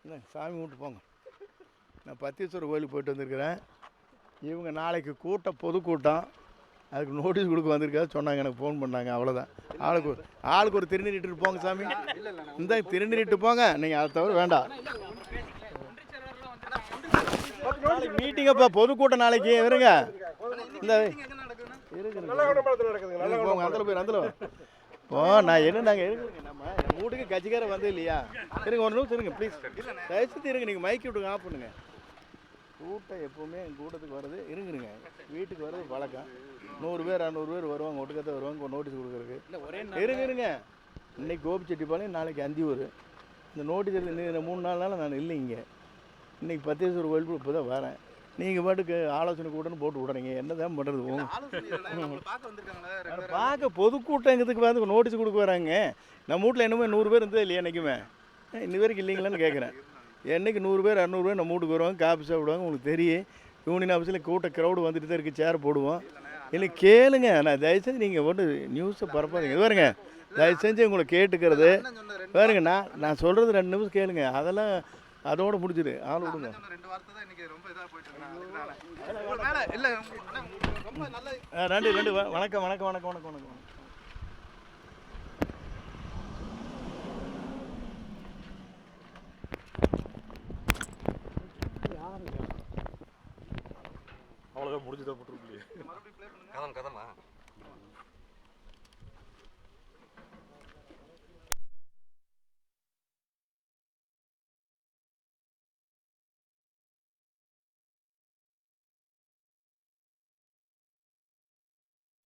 என்ன சாமி கும்பிட்டு போங்க. நான் பத்தீஸ்வரர் கோயிலுக்கு போயிட்டு வந்திருக்கிறேன். இவங்க நாளைக்கு பொதுக்கூட்டம், அதுக்கு நோட்டீஸ் கொடுக்க வந்திருக்காது சொன்னாங்க. எனக்கு ஃபோன் பண்ணாங்க. அவ்வளோதான். ஆளுக்கு ஒரு திருநீரிட்டு போங்க சாமி. இந்த திருநீரிட்டு போங்க. நீங்கள் அதை தவிர வேண்டாம். மீட்டிங்கப்பா, பொதுக்கூட்டம் நாளைக்கு இருங்க. இந்த போங்க. ஓ நான் என்ன நாங்கள் இருக்குங்க. நம்ம வீட்டுக்கு கட்சிக்கார வந்து இல்லையா? இருங்க, ஒரு நிமிஷம் இருங்க ப்ளீஸ். தயவுசெய்து இருங்க. நீங்கள் மைக்கி விட்டுங்க, ஆஃப் பண்ணுங்க. கூட்டம் எப்போவுமே எங்கள் கூட்டத்துக்கு வர்றது இருங்க. வீட்டுக்கு வர்றது பழக்கம். 100 பேர் 200 பேர் வருவாங்க, ஒட்டுக்கத்தை வருவாங்க. நோட்டீஸ் கொடுக்குறதுக்கு இருங்க. இன்னைக்கு கோபிச்செட்டிப்பாளையம், நாளைக்கு அந்தியூர். இந்த நோட்டீஸ் 3-4 நாள் நான் இல்லைங்க. இன்றைக்கி பத்தீஸ்வரர் கோயிலுக்கு இப்போ தான் வரேன். நீங்கள் பாட்டுக்கு ஆலோசனை கூட்டன்னு போட்டு விடுறீங்க. என்ன தான் பண்ணுறது? பார்க்க பொதுக்கூட்டங்கிறதுக்கு வந்து நோட்டீஸ் கொடுக்க வராங்க. நம்ம வீட்டில் என்னமோ 100 பேர் இருந்தது இல்லையா என்றைக்குமே? இன்னி வரைக்கும் இல்லைங்களான்னு கேட்குறேன். என்றைக்கு 100 பேர் 200 பேர் நம்ம வீட்டுக்கு வருவாங்க, காஃபி சாப்பிடுவாங்க. உங்களுக்கு தெரியும், யூனியன் ஆஃபீஸில் க்ரௌடு வந்துட்டு தான் இருக்குது. சேர் போடுவோம். இல்லை கேளுங்க. நான் தயவுசெஞ்சு நீங்கள் ஒன்று நியூஸை பரப்பாதீங்க. பாருங்க, தயவுசெஞ்சு உங்களை கேட்டுக்கிறது பாருங்க. நான் சொல்கிறது 2 நிமிஷம் கேளுங்க. அதெல்லாம் அதோடு முடிஞ்சுது. ஆள் விடுங்க. ரெண்டு வணக்கம். அவ்வளோதான் முடிஞ்சுதான் போட்டுருக்கலையே. கதமா